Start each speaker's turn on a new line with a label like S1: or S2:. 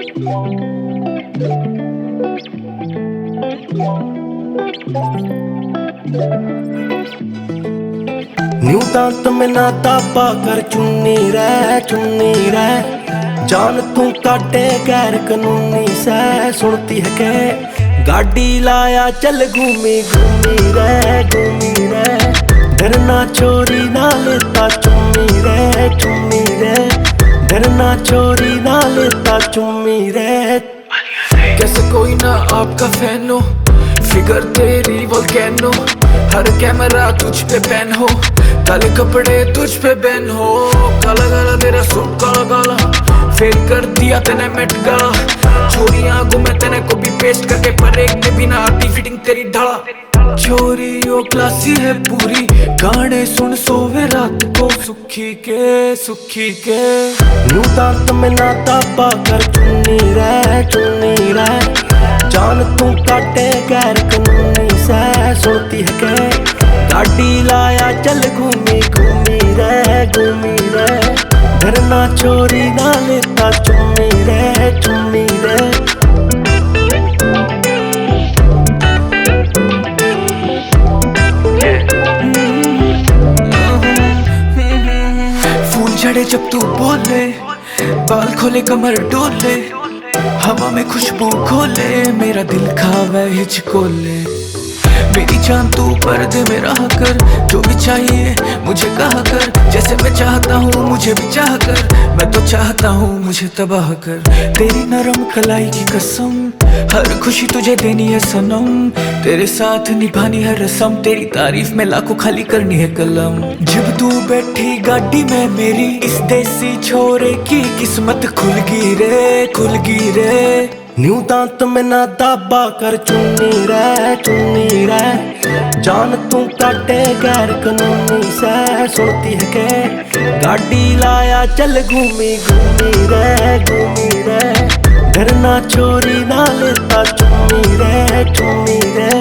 S1: New दांत में ना तापा कर चुन्नी रह जान तू काटे गैर कानूनी सह सुनती है के गाड़ी लाया चल घूमी रह डरना चोरी ना लेता चुम्मी रे डरना चोरी ना लेता चुम्मी रे।
S2: कैसे कोई ना आपका फैन हो, फिगर तेरी वोल्केनो, हर कैमरा तुझ पे बैन हो, काले कपड़े तुझ पे बैन हो, काला काला तेरा सूट काला काला, फेल कर दिया तेने मेट गाला, चोरियां घूमे तेने को भी पेस्ट करके पर एक में बिना आती फिटिंग तेरी ढाला। चोरी ओ क्लासी है पूरी, गाने सुन सोवे रात को सुखी के
S1: न्यू दांत में ना तापा कर चुन्नी रह जान तू काटे गैर कानूनी सह सुनती है के गाड़ी लाया चल घूमी रह डरना चोरी ना लेता चुम्मी रे।
S2: फूल झड़े जब तू बोले, बाल खोले कमर डोले, हवा में खुशबू खोले, मेरा दिल खावे हिचकोले। मेरी जान तू पर्दे में रहा कर, जो भी चाहिए मुझे कहा कर, जैसे मैं चाहता हूँ मुझे भी चाह कर, मैं तो चाहता हूँ मुझे तबाह कर। तेरी नरम कलाई की कसम, हर खुशी तुझे देनी है सनम, तेरे साथ निभानी है रस्म, तेरी तारीफ में लाखों खाली करनी है कलम। जब तू बैठी गाड़ी में मेरी, इस देसी छोरे की किस्मत खुल गई रे।
S1: न्यू दांत में ना दाबा कर चुन्नी रह जान तू काटे गैर कानूनी सह सुनती है के गाड़ी लाया चल घूमी रह डरना चोरी ना लेता चुम्मी रे।